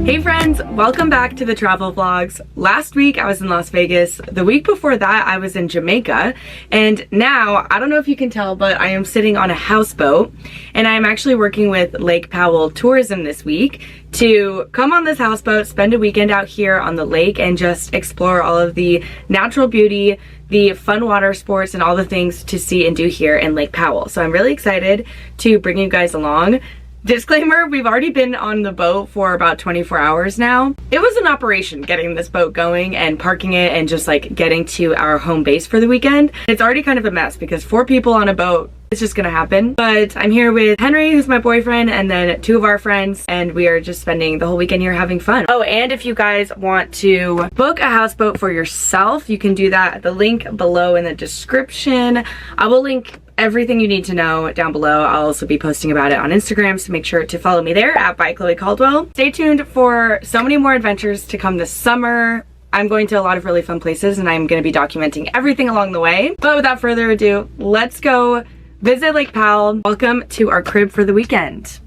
Hey friends, welcome back to the travel vlogs. Last week I was in Las Vegas. The week before that I was in Jamaica. And now, I don't know if you can tell, but I am sitting on a houseboat. And I'm actually working with Lake Powell Tourism this week to come on this houseboat, spend a weekend out here on the lake, and just explore all of the natural beauty, the fun water sports, and all the things to see and do here in Lake Powell. So I'm really excited to bring you guys along. Disclaimer, we've already been on the boat for about 24 hours now. It was an operation getting this boat going and parking it and just like getting to our home base for the weekend. It's already kind of a mess because 4 people on a boat, it's just gonna happen. But I'm here with Henry, who's my boyfriend, and then 2 of our friends, and we are just spending the whole weekend here having fun. Oh, and if you guys want to book a houseboat for yourself, you can do that at the link below in the description. I will link everything you need to know down below. I'll also be posting about it on Instagram, so make sure to follow me there at @Chloe_Caldwell. Stay tuned for so many more adventures to come this summer. I'm going to a lot of really fun places and I'm going to be documenting everything along the way. But without further ado, let's go visit Lake Powell. Welcome to our crib for the weekend.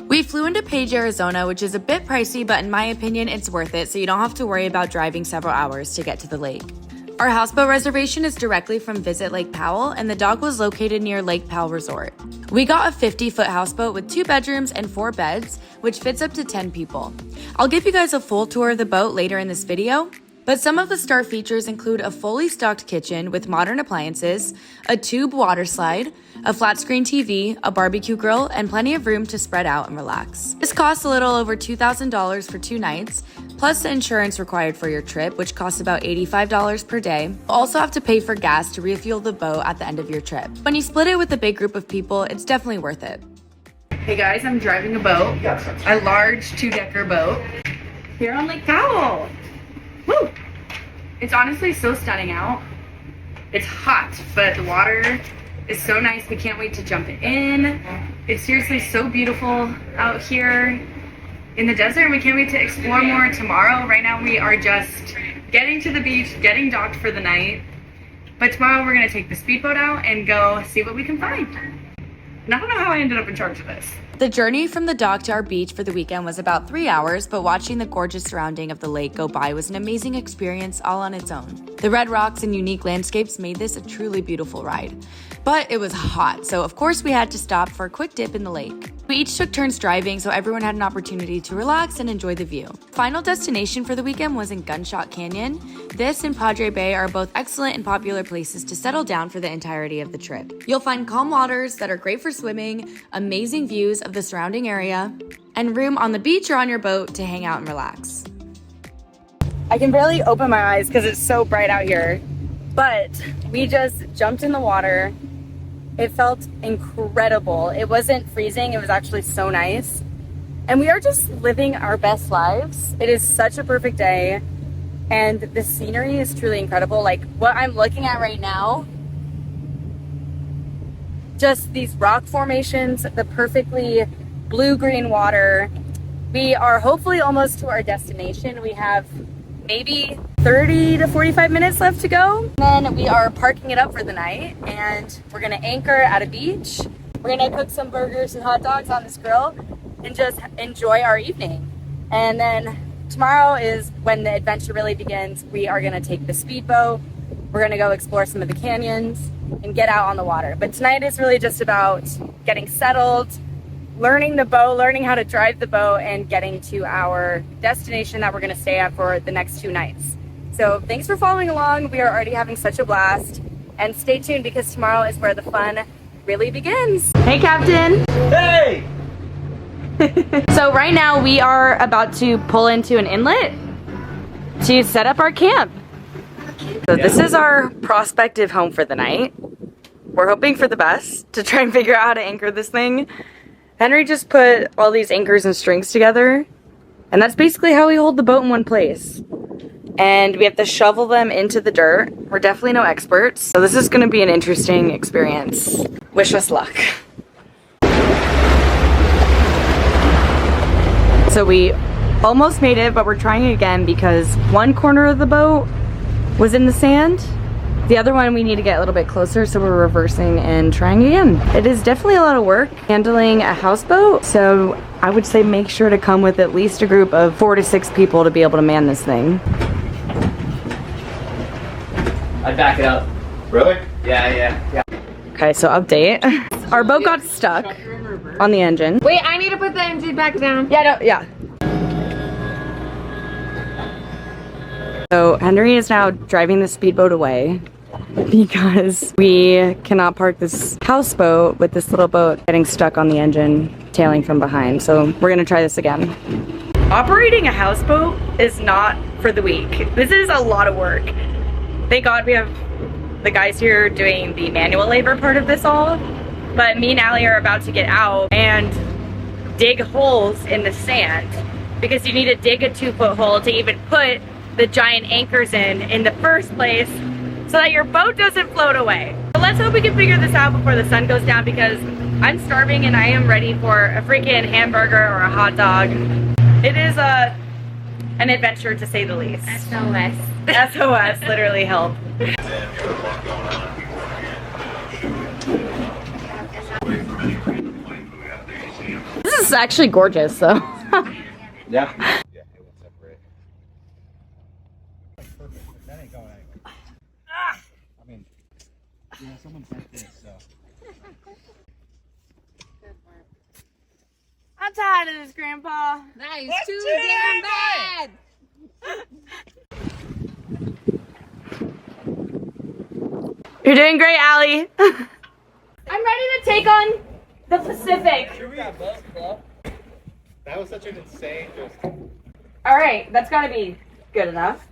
We flew into Page, Arizona, which is a bit pricey, but in my opinion, it's worth it, so you don't have to worry about driving several hours to get to the lake. Our houseboat reservation is directly from Visit Lake Powell, and the dock was located near Lake Powell Resort. We got a 50-foot houseboat with 2 bedrooms and 4 beds, which fits up to 10 people. I'll give you guys a full tour of the boat later in this video, but some of the star features include a fully stocked kitchen with modern appliances, a tube water slide, a flat screen TV, a barbecue grill, and plenty of room to spread out and relax. This costs a little over $2,000 for 2 nights, plus the insurance required for your trip, which costs about $85 per day. You'll also have to pay for gas to refuel the boat at the end of your trip. When you split it with a big group of people, it's definitely worth it. Hey guys, I'm driving a boat, a large 2-decker boat, here on Lake Powell. Woo! It's honestly so stunning out. It's hot, but the water is so nice. We can't wait to jump in. It's seriously so beautiful out here in the desert. We can't wait to explore more tomorrow. Right now we are just getting to the beach, getting docked for the night. But tomorrow we're gonna take the speedboat out and go see what we can find. And I don't know how I ended up in charge of this. The journey from the dock to our beach for the weekend was about 3 hours, but watching the gorgeous surrounding of the lake go by was an amazing experience all on its own. The red rocks and unique landscapes made this a truly beautiful ride. But it was hot, so of course we had to stop for a quick dip in the lake. We each took turns driving, so everyone had an opportunity to relax and enjoy the view. Final destination for the weekend was in Gunshot Canyon. This and Padre Bay are both excellent and popular places to settle down for the entirety of the trip. You'll find calm waters that are great for swimming, amazing views of the surrounding area, and room on the beach or on your boat to hang out and relax. I can barely open my eyes because it's so bright out here, but we just jumped in the water. It felt incredible. It wasn't freezing, it was actually so nice. And we are just living our best lives. It is such a perfect day, and the scenery is truly incredible. Like what I'm looking at right now, just these rock formations, the perfectly blue-green water. We are hopefully almost to our destination. We have maybe 30 to 45 minutes left to go. Then we are parking it up for the night, and we're gonna anchor at a beach. We're gonna cook some burgers and hot dogs on this grill and just enjoy our evening. And then tomorrow is when the adventure really begins. We are gonna take the speedboat. We're gonna go explore some of the canyons and get out on the water. But tonight is really just about getting settled, learning the boat, learning how to drive the boat, and getting to our destination that we're gonna stay at for the next 2 nights. So thanks for following along. We are already having such a blast. And stay tuned because tomorrow is where the fun really begins. Hey, Captain. Hey! So right now we are about to pull into an inlet to set up our camp. So this is our prospective home for the night. We're hoping for the best to try and figure out how to anchor this thing. Henry just put all these anchors and strings together, and that's basically how we hold the boat in one place. And we have to shovel them into the dirt. We're definitely no experts, so this is going to be an interesting experience. Wish us luck. So we almost made it, but we're trying again because one corner of the boat was in the sand, The other one we need to get a little bit closer, so we're reversing and trying again. It is definitely a lot of work handling a houseboat, so I would say make sure to come with at least a group of 4 to 6 people to be able to man this thing. I'd back it up. Really? Yeah. Okay, so update. Our boat got stuck on the engine. Wait, I need to put the engine back down. Yeah. So Henry is now driving the speedboat away because we cannot park this houseboat with this little boat getting stuck on the engine, tailing from behind. So we're gonna try this again. Operating a houseboat is not for the weak. This is a lot of work. Thank God we have the guys here doing the manual labor part of this all. But me and Allie are about to get out and dig holes in the sand because you need to dig a 2-foot hole to even put the giant anchors in the first place so that your boat doesn't float away. But let's hope we can figure this out before the sun goes down because I'm starving and I am ready for a freaking hamburger or a hot dog. It is an adventure to say the least. SOS. SOS, literally help. This is actually gorgeous, though. Yeah. I'm tired of this, Grandpa. That is too damn bad. You're doing great, Allie. I'm ready to take on the Pacific. That was such an insane just. All right, that's gotta be good enough.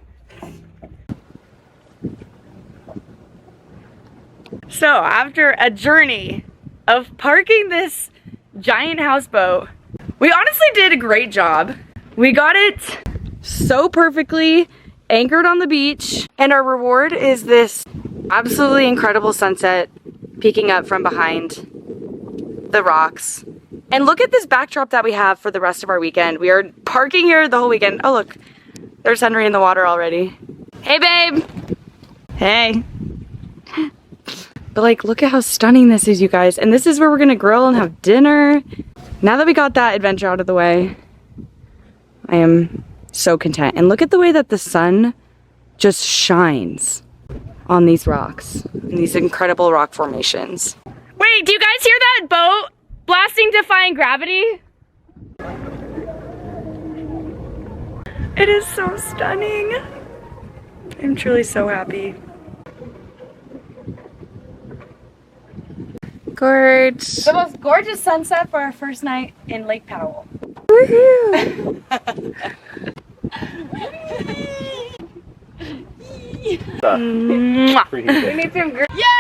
So after a journey of parking this giant houseboat, we honestly did a great job. We got it so perfectly anchored on the beach, and our reward is this absolutely incredible sunset peeking up from behind the rocks. And look at this backdrop that we have for the rest of our weekend. We are parking here the whole weekend. Oh look, there's Henry in the water already. Hey babe. Hey. But like, look at how stunning this is, you guys. And this is where we're gonna grill and have dinner. Now that we got that adventure out of the way, I am so content. And look at the way that the sun just shines on these rocks, these incredible rock formations. Wait, do you guys hear that boat blasting Defying Gravity? It is so stunning. I'm truly so happy. Gorge. The most gorgeous sunset for our first night in Lake Powell. Woohoo! Mwah. We need some Yay!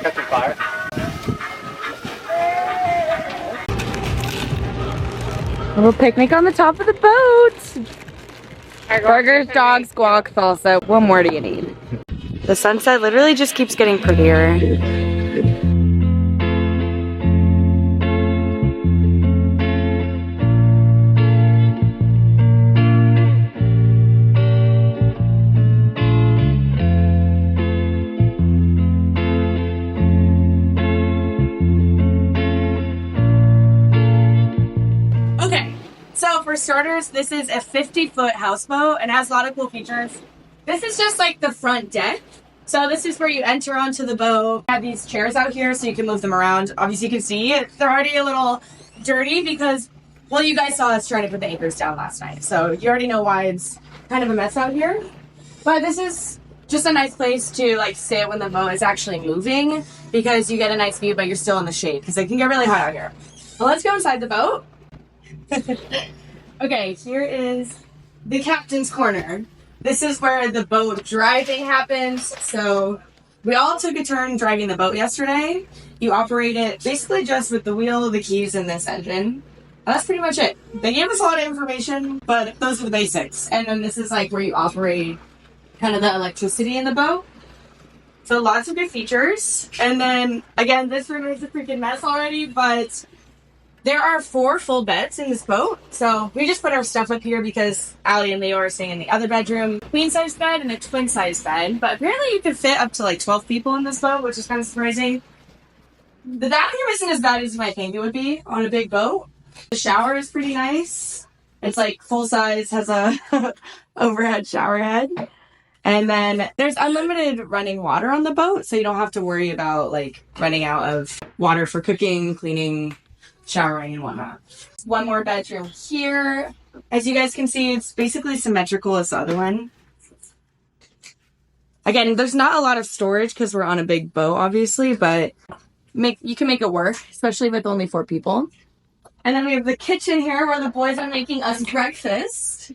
Catching fire. A little picnic on the top of the boat. Burgers, dogs, guac, salsa. What more do you need? The sunset literally just keeps getting prettier. So for starters, this is a 50-foot houseboat and has a lot of cool features. This is just like the front deck. So this is where you enter onto the boat. I have these chairs out here so you can move them around. Obviously you can see they're already a little dirty because, well, you guys saw us trying to put the anchors down last night. So you already know why it's kind of a mess out here. But this is just a nice place to like sit when the boat is actually moving because you get a nice view, but you're still in the shade because it can get really hot out here. Well, let's go inside the boat. Okay, here is the captain's corner. This is where the boat driving happens. So we all took a turn driving the boat yesterday. You operate it basically just with the wheel, the keys, and this engine. And that's pretty much it. They gave us a lot of information, but those are the basics. And then this is like where you operate kind of the electricity in the boat. So lots of good features. And then again, this room is a freaking mess already, but there are 4 full beds in this boat. So we just put our stuff up here because Allie and Leo are staying in the other bedroom. Queen size bed and a twin size bed. But apparently you can fit up to like 12 people in this boat, which is kind of surprising. The bathroom isn't as bad as you might think it would be on a big boat. The shower is pretty nice. It's like full size, has a overhead shower head. And then there's unlimited running water on the boat, so you don't have to worry about like running out of water for cooking, cleaning, showering, and whatnot. One more bedroom here. As you guys can see, it's basically symmetrical as the other one. Again, there's not a lot of storage because we're on a big boat, obviously, but you can make it work, especially with only 4 people. And then we have the kitchen here where the boys are making us breakfast.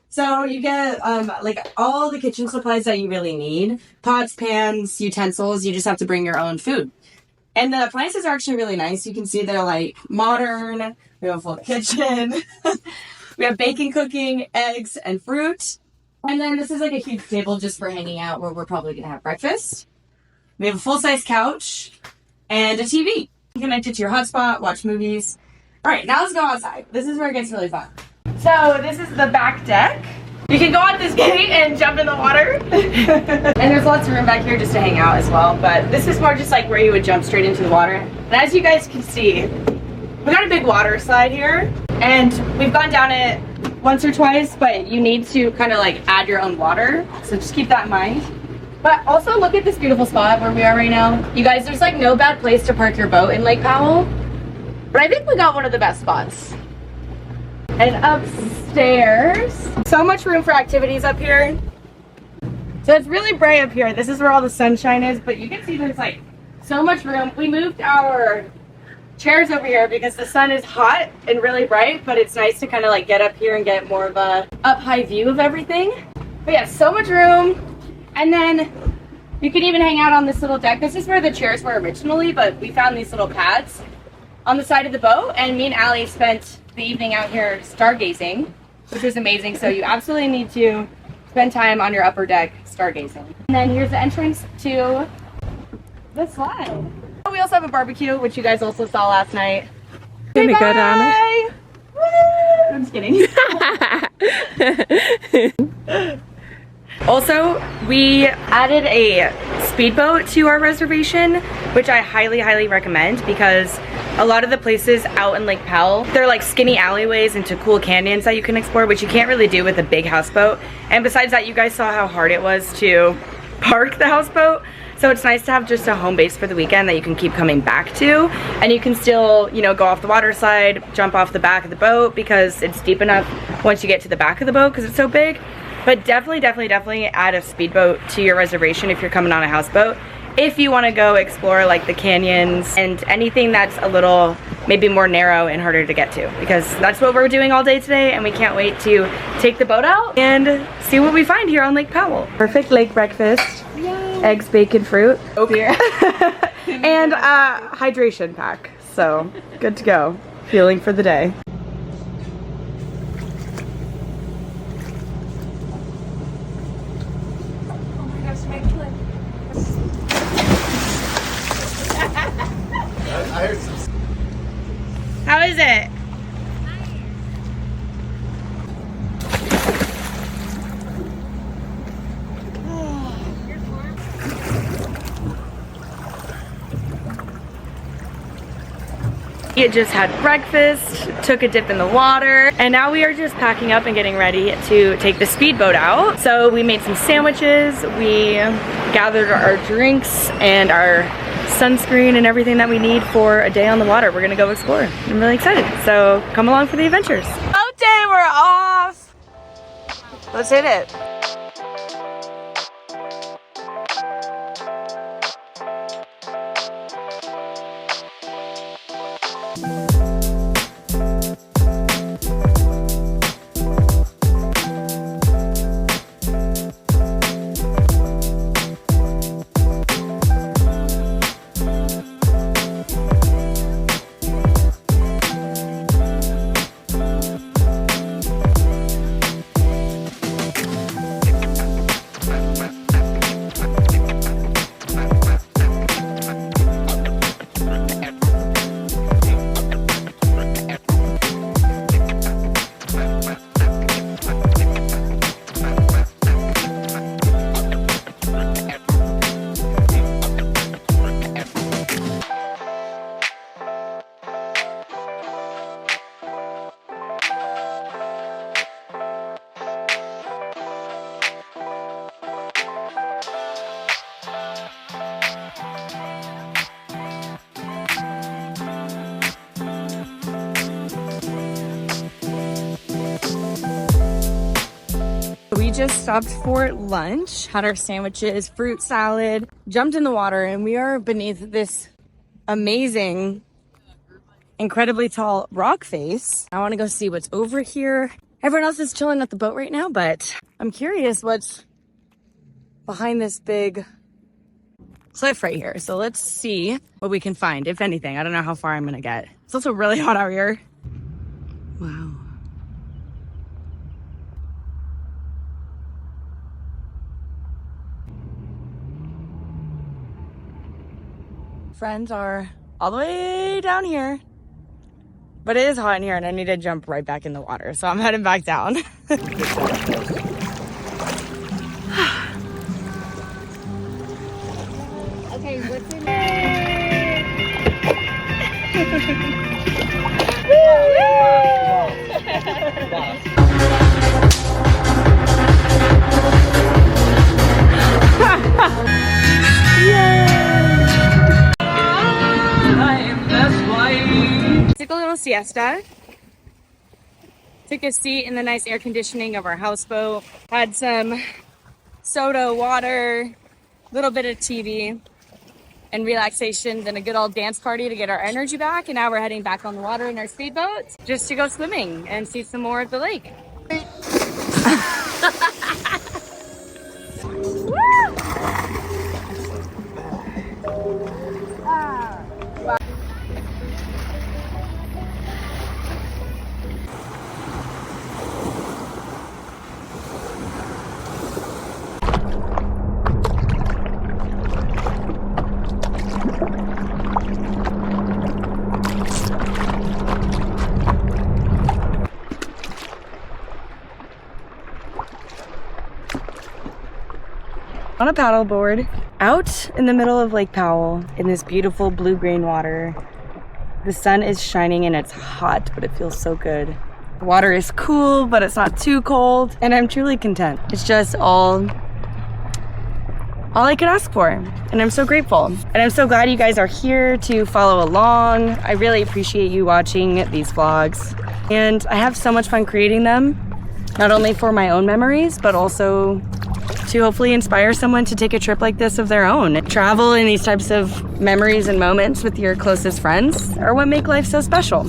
So you get like all the kitchen supplies that you really need. Pots, pans, utensils. You just have to bring your own food. And the appliances are actually really nice. You can see they're like modern. We have a full kitchen. We have baking, cooking, eggs, and fruit. And then this is like a huge table just for hanging out where we're probably going to have breakfast. We have a full-size couch and a TV. You can connect it to your hotspot, watch movies. All right, now let's go outside. This is where it gets really fun. So this is the back deck. You can go out this gate and jump in the water. And there's lots of room back here just to hang out as well. But this is more just like where you would jump straight into the water. And as you guys can see, we got a big water slide here. And we've gone down it once or twice, but you need to kind of like add your own water. So just keep that in mind. But also look at this beautiful spot where we are right now. You guys, there's like no bad place to park your boat in Lake Powell. But I think we got one of the best spots. And upstairs, so much room for activities up here. So it's really bright up here. This is where all the sunshine is, but you can see there's like so much room. We moved our chairs over here because the sun is hot and really bright, but it's nice to kind of like get up here and get more of a up high view of everything. But yeah, so much room. And then you can even hang out on this little deck. This is where the chairs were originally, but we found these little pads on the side of the boat, and me and Allie spent the evening out here stargazing, which was amazing. So you absolutely need to spend time on your upper deck stargazing. And then here's the entrance to the slide. We also have a barbecue, which you guys also saw last night. Gonna go down it. Woo! I'm just kidding. Also, we added a speedboat to our reservation, which I highly, highly recommend because a lot of the places out in Lake Powell, they're like skinny alleyways into cool canyons that you can explore, which you can't really do with a big houseboat. And besides that, you guys saw how hard it was to park the houseboat. So it's nice to have just a home base for the weekend that you can keep coming back to. And you can still, you know, go off the water slide, jump off the back of the boat because it's deep enough once you get to the back of the boat because it's so big. But definitely add a speedboat to your reservation if you're coming on a houseboat. If you want to go explore like the canyons and anything that's a little maybe more narrow and harder to get to, because that's what we're doing all day today, and we can't wait to take the boat out and see what we find here on Lake Powell. Perfect lake breakfast. Yay. Eggs, bacon, fruit. Okay. And hydration pack. So good to go. Fueling for the day. I heard some. How is it? We just had breakfast, took a dip in the water, and now we are just packing up and getting ready to take the speedboat out. So we made some sandwiches, we gathered our drinks and our sunscreen and everything that we need for a day on the water. We're gonna go explore. I'm really excited. So come along for the adventures. Boat day, we're off. Let's hit it. We just stopped for lunch, had our sandwiches, fruit salad, jumped in the water, and we are beneath this amazing, incredibly tall rock face. I want to go see what's over here. Everyone else is chilling at the boat right now, but I'm curious what's behind this big cliff right here. So let's see what we can find, if anything. I don't know how far I'm gonna get. It's also really hot out here. Wow. Friends are all the way down here, but it is hot in here and I need to jump right back in the water, so I'm heading back down. Okay, what's in Took a little siesta. Took a seat in the nice air conditioning of our houseboat. Had some soda, water, a little bit of TV, and relaxation, then a good old dance party to get our energy back. And now we're heading back on the water in our speedboat just to go swimming and see some more of the lake. On a paddleboard out in the middle of Lake Powell in this beautiful blue-green water. The sun is shining and it's hot, but it feels so good. The water is cool, but it's not too cold, and I'm truly content. It's just all I could ask for, and I'm so grateful. And I'm so glad you guys are here to follow along. I really appreciate you watching these vlogs, and I have so much fun creating them, not only for my own memories, but also to hopefully inspire someone to take a trip like this of their own. Travel and these types of memories and moments with your closest friends are what make life so special.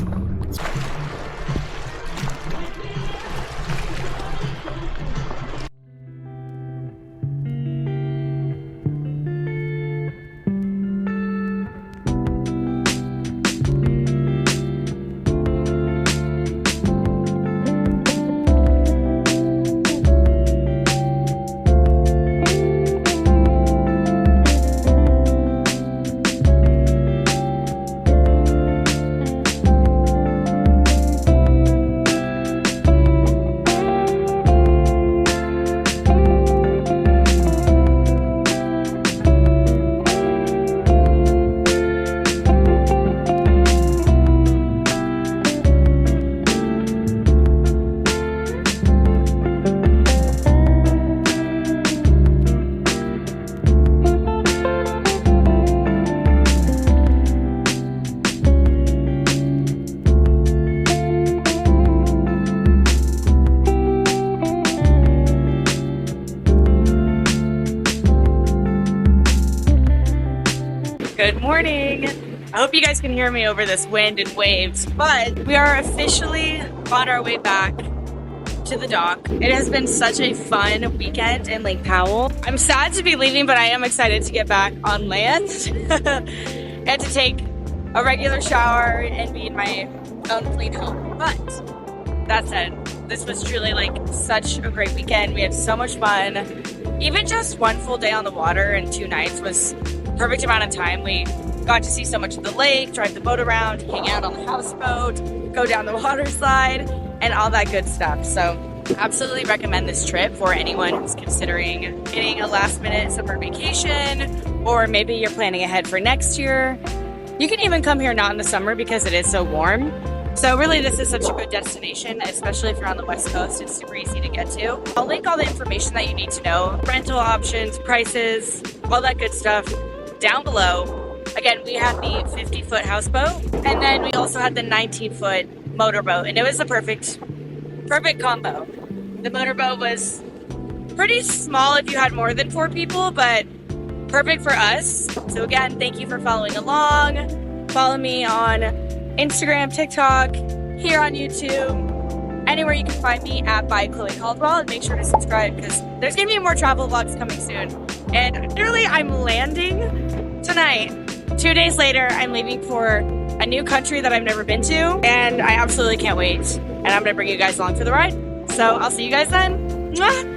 Good morning. I hope you guys can hear me over this wind and waves, but we are officially on our way back to the dock. It has been such a fun weekend in Lake Powell. I'm sad to be leaving, but I am excited to get back on land and to take a regular shower and be in my own clean home. But that said, this was truly like such a great weekend. We had so much fun. Even just one full day on the water and 2 nights was perfect amount of time. We got to see so much of the lake, drive the boat around, hang out on the houseboat, go down the water slide, and all that good stuff. So absolutely recommend this trip for anyone who's considering getting a last minute summer vacation, or maybe you're planning ahead for next year. You can even come here not in the summer because it is so warm. So really this is such a good destination, especially if you're on the West Coast. It's super easy to get to. I'll link all the information that you need to know, rental options, prices, all that good stuff down below. Again, we had the 50-foot houseboat, and then we also had the 19-foot motorboat, and it was the perfect combo. The motorboat was pretty small if you had more than 4 people, but perfect for us. So again, thank you for following along. Follow me on Instagram, TikTok, here on YouTube, anywhere you can find me at by Chloe Caldwell, and make sure to subscribe because there's gonna be more travel vlogs coming soon. And literally I'm landing tonight. 2 days later, I'm leaving for a new country that I've never been to, and I absolutely can't wait. And I'm gonna bring you guys along for the ride. So I'll see you guys then. Mwah!